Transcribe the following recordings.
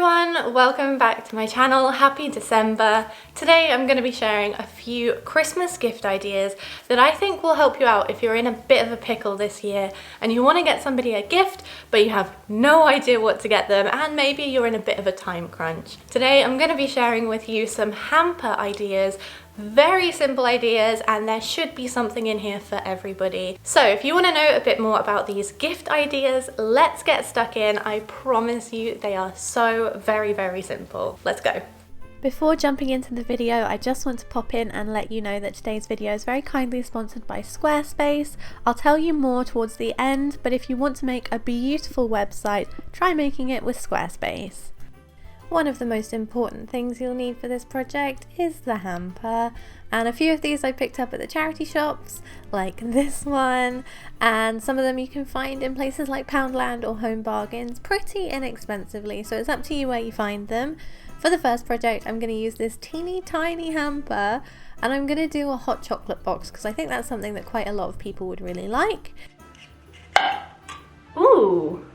everyone, welcome back to my channel. Happy December. Today I'm going to be sharing a few Christmas gift ideas that I think will help you out if you're in a bit of a pickle this year and you want to get somebody a gift but you have no idea what to get them and maybe you're in a bit of a time crunch. Today I'm going to be sharing with you some hamper ideas. Very simple ideas, and there should be something in here for everybody. So if you want to know a bit more about these gift ideas, let's get stuck in. I promise you they are so very simple. Let's go. Before jumping into the video, I just want to pop in and let you know that today's video is very kindly sponsored by Squarespace. I'll tell you more towards the end, but if you want to make a beautiful website, try making it with Squarespace. One of the most important things you'll need for this project is the hamper, and a few of these I picked up at the charity shops, like this one, and some of them you can find in places like Poundland or Home Bargains pretty inexpensively, so it's up to you where you find them. For the first project I'm going to use this teeny tiny hamper, and I'm going to do a hot chocolate box because I think that's something that quite a lot of people would really like. Ooh,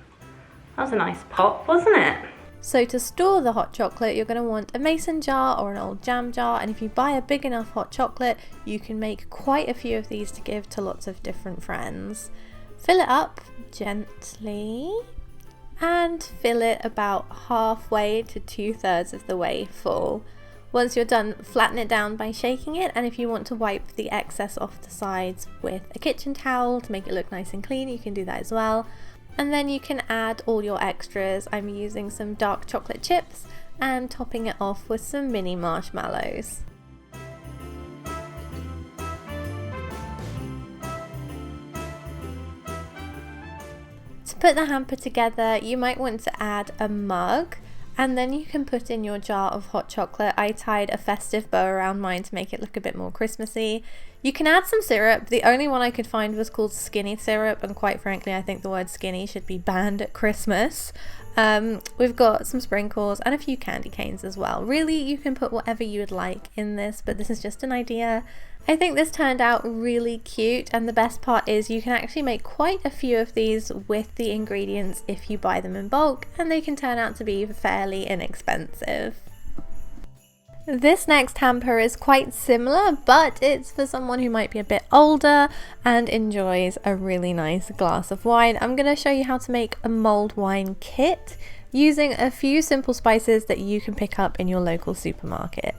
that was a nice pop, wasn't it? So to store the hot chocolate, you're going to want a mason jar or an old jam jar, and if you buy a big enough hot chocolate, you can make quite a few of these to give to lots of different friends. Fill it up gently and fill it about halfway to 2/3 of the way full. Once you're done, flatten it down by shaking it, and if you want to wipe the excess off the sides with a kitchen towel to make it look nice and clean, you can do that as well. And then you can add all your extras. I'm using some dark chocolate chips and topping it off with some mini marshmallows. To put the hamper together, you might want to add a mug, and then you can put in your jar of hot chocolate. I tied a festive bow around mine to make it look a bit more Christmassy. You can add some syrup. The only one I could find was called skinny syrup, and quite frankly I think the word skinny should be banned at Christmas. We've got some sprinkles and a few candy canes as well. Really, you can put whatever you would like in this, but this is just an idea. I think this turned out really cute, and the best part is you can actually make quite a few of these with the ingredients if you buy them in bulk, and they can turn out to be fairly inexpensive. This next hamper is quite similar, but it's for someone who might be a bit older and enjoys a really nice glass of wine. I'm going to show you how to make a mulled wine kit using a few simple spices that you can pick up in your local supermarket.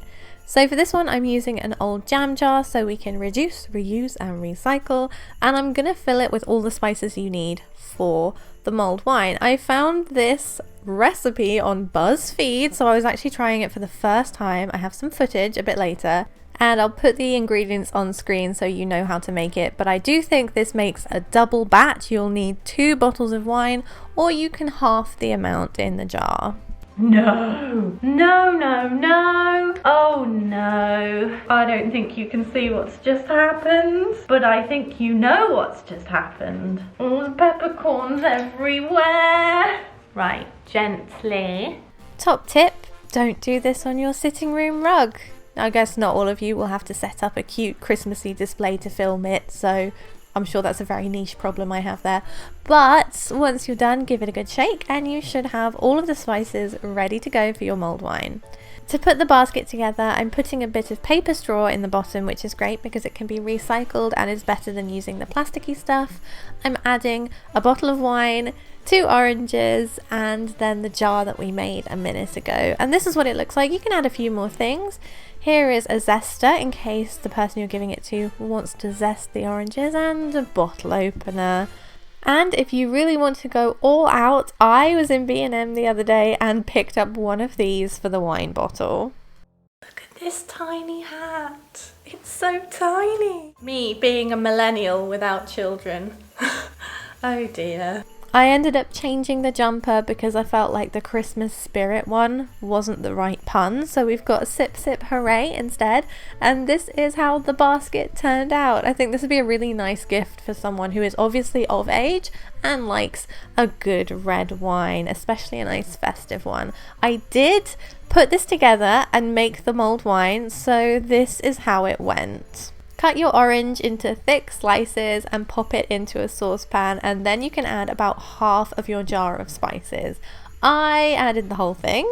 So for this one I'm using an old jam jar so we can reduce, reuse and recycle, and I'm going to fill it with all the spices you need for the mulled wine. I found this recipe on BuzzFeed, so I was actually trying it for the first time. I have some footage a bit later and I'll put the ingredients on screen so you know how to make it, but I do think this makes a double batch. You'll need 2 bottles of wine, or you can half the amount in the jar. No, oh no, I don't think you can see what's just happened, but I think you know what's just happened. All the peppercorns everywhere. Right, gently. Top tip, don't do this on your sitting room rug. I guess not all of you will have to set up a cute Christmassy display to film it, so I'm sure that's a very niche problem I have there. But once you're done, give it a good shake and you should have all of the spices ready to go for your mulled wine. To put the basket together, I'm putting a bit of paper straw in the bottom, which is great because it can be recycled and is better than using the plasticky stuff. I'm adding a bottle of wine, 2 oranges, and then the jar that we made a minute ago. And this is what it looks like. You can add a few more things. Here is a zester in case the person you're giving it to wants to zest the oranges, and a bottle opener. And if you really want to go all out, I was in B&M the other day and picked up one of these for the wine bottle. Look at this tiny hat. It's so tiny. Me being a millennial without children. Oh dear. I ended up changing the jumper because I felt like the Christmas spirit one wasn't the right pun, so we've got a sip sip hooray instead, and this is how the basket turned out. I think this would be a really nice gift for someone who is obviously of age and likes a good red wine, especially a nice festive one. I did put this together and make the mulled wine, so this is how it went. Cut your orange into thick slices and pop it into a saucepan, and then you can add about half of your jar of spices. I added the whole thing,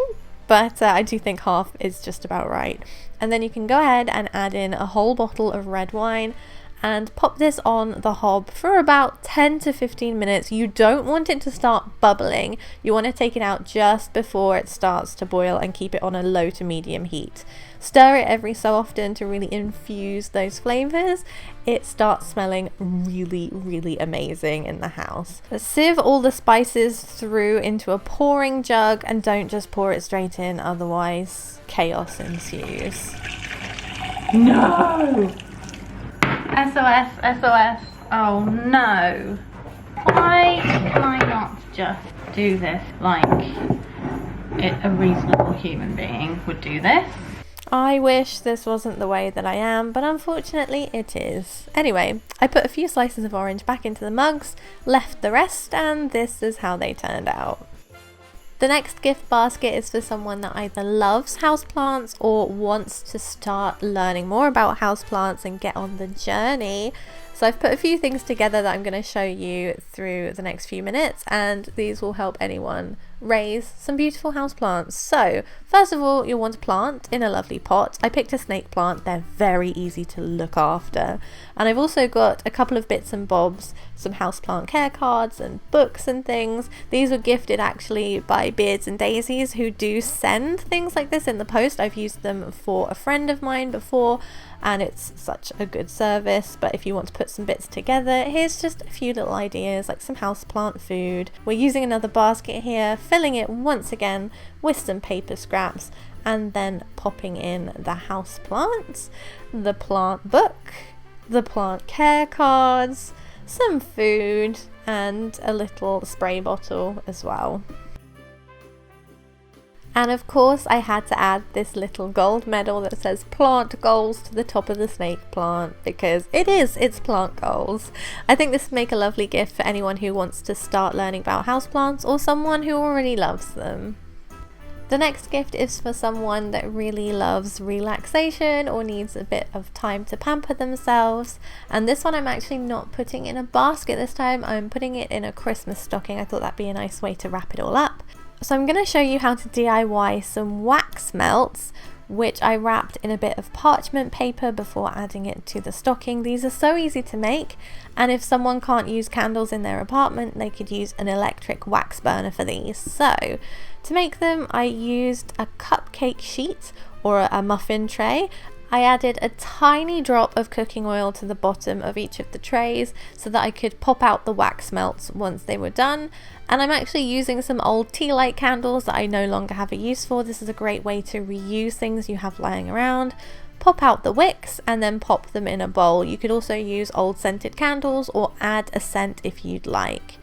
but I do think half is just about right. And then you can go ahead and add in a whole bottle of red wine and pop this on the hob for about 10 to 15 minutes. You don't want it to start bubbling. You want to take it out just before it starts to boil and keep it on a low to medium heat. Stir it every so often to really infuse those flavors. It starts smelling really, really amazing in the house. Sieve all the spices through into a pouring jug and don't just pour it straight in, otherwise chaos ensues. No! SOS, SOS. Oh no. Why can I not just do this like a reasonable human being would do this? I wish this wasn't the way that I am, but unfortunately it is. Anyway, I put a few slices of orange back into the mugs, left the rest, and this is how they turned out. The next gift basket is for someone that either loves houseplants or wants to start learning more about houseplants and get on the journey. So I've put a few things together that I'm going to show you through the next few minutes, and these will help anyone raise some beautiful houseplants. So first of all, you'll want to plant in a lovely pot. I picked a snake plant. They're very easy to look after. And I've also got a couple of bits and bobs, some houseplant care cards and books and things. These were gifted actually by Beards and Daisies, who do send things like this in the post. I've used them for a friend of mine before, and it's such a good service. But if you want to put some bits together, here's just a few little ideas, like some houseplant food. We're using another basket here, filling it once again with some paper scraps, and then popping in the houseplants, the plant book, the plant care cards, some food, and a little spray bottle as well. And of course I had to add this little gold medal that says plant goals to the top of the snake plant, because it's plant goals. I think this would make a lovely gift for anyone who wants to start learning about houseplants or someone who already loves them. The next gift is for someone that really loves relaxation or needs a bit of time to pamper themselves. And this one I'm actually not putting in a basket this time, I'm putting it in a Christmas stocking. I thought that'd be a nice way to wrap it all up. So I'm going to show you how to DIY some wax melts, which I wrapped in a bit of parchment paper before adding it to the stocking. These are so easy to make, and if someone can't use candles in their apartment, they could use an electric wax burner for these. So to make them, I used a cupcake sheet or a muffin tray. I added a tiny drop of cooking oil to the bottom of each of the trays so that I could pop out the wax melts once they were done. And I'm actually using some old tea light candles that I no longer have a use for. This is a great way to reuse things you have lying around. Pop out the wicks and then pop them in a bowl. You could also use old scented candles or add a scent if you'd like.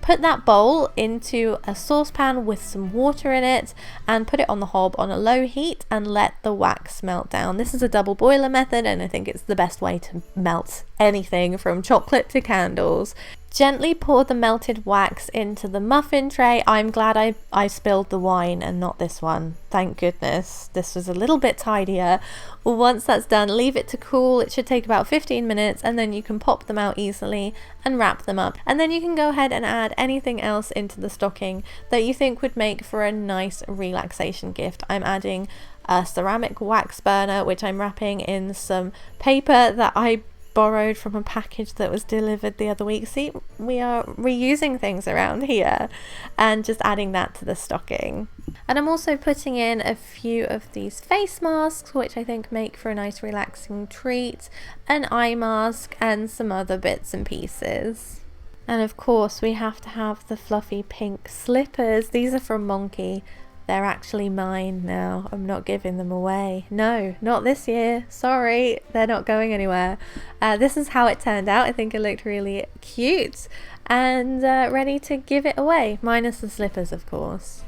Put that bowl into a saucepan with some water in it and put it on the hob on a low heat and let the wax melt down. This is a double boiler method, and I think it's the best way to melt anything from chocolate to candles. Gently pour the melted wax into the muffin tray. I'm glad I spilled the wine and not this one. Thank goodness. This was a little bit tidier. Once that's done, leave it to cool. It should take about 15 minutes, and then you can pop them out easily and wrap them up. And then you can go ahead and add anything else into the stocking that you think would make for a nice relaxation gift. I'm adding a ceramic wax burner, which I'm wrapping in some paper that I borrowed from a package that was delivered the other week. See, we are reusing things around here, and just adding that to the stocking. And I'm also putting in a few of these face masks, which I think make for a nice relaxing treat, an eye mask, and some other bits and pieces. And of course we have to have the fluffy pink slippers. These are from Monkey. They're actually mine now. I'm not giving them away. No, not this year. Sorry, they're not going anywhere. This is how it turned out. I think it looked really cute and ready to give it away, minus the slippers, of course.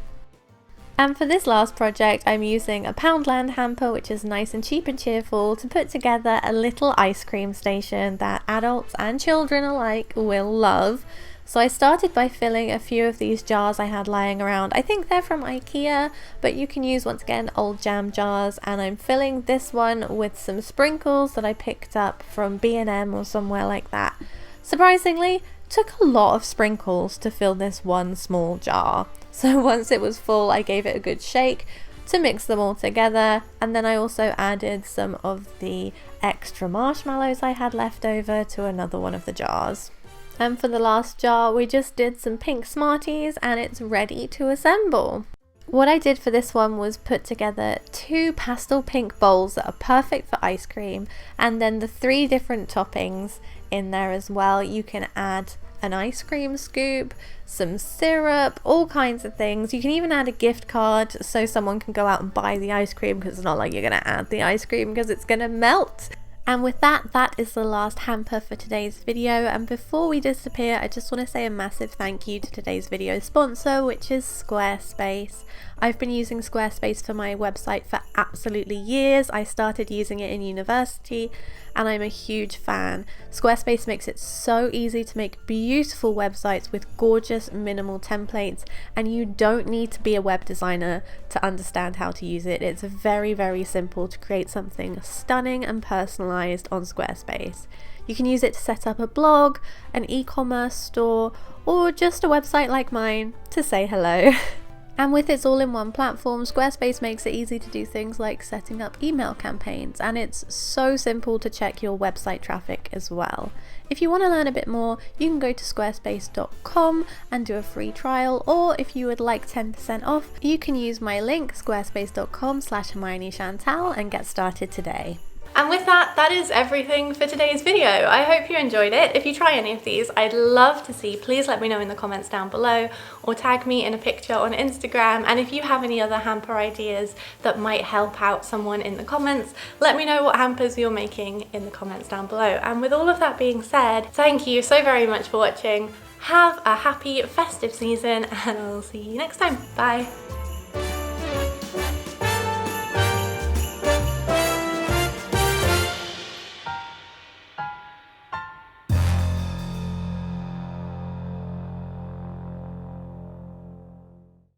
And for this last project, I'm using a Poundland hamper, which is nice and cheap and cheerful, to put together a little ice cream station that adults and children alike will love. So I started by filling a few of these jars I had lying around. I think they're from IKEA, but you can use, once again, old jam jars. And I'm filling this one with some sprinkles that I picked up from B&M or somewhere like that. Surprisingly, took a lot of sprinkles to fill this one small jar. So once it was full, I gave it a good shake to mix them all together, and then I also added some of the extra marshmallows I had left over to another one of the jars. And for the last jar, we just did some pink Smarties and it's ready to assemble. What I did for this one was put together 2 pastel pink bowls that are perfect for ice cream, and then the 3 different toppings in there as well. You can add an ice cream scoop, some syrup, all kinds of things. You can even add a gift card so someone can go out and buy the ice cream, because it's not like you're going to add the ice cream because it's going to melt. And with that, that is the last hamper for today's video. And before we disappear, I just want to say a massive thank you to today's video sponsor, which is Squarespace. I've been using Squarespace for my website for absolutely years. I started using it in university and I'm a huge fan. Squarespace makes it so easy to make beautiful websites with gorgeous minimal templates, and you don't need to be a web designer to understand how to use it. It's very, very simple to create something stunning and personalized on Squarespace. You can use it to set up a blog, an e-commerce store, or just a website like mine to say hello. And with its all-in-one platform, Squarespace makes it easy to do things like setting up email campaigns, and it's so simple to check your website traffic as well. If you want to learn a bit more, you can go to squarespace.com and do a free trial, or if you would like 10% off, you can use my link squarespace.com/HermioneChantal and get started today. And with that, that is everything for today's video. I hope you enjoyed it. If you try any of these, I'd love to see. Please let me know in the comments down below, or tag me in a picture on Instagram. And if you have any other hamper ideas that might help out someone in the comments, let me know what hampers you're making in the comments down below. And with all of that being said, thank you so very much for watching. Have a happy festive season, and I'll see you next time. Bye.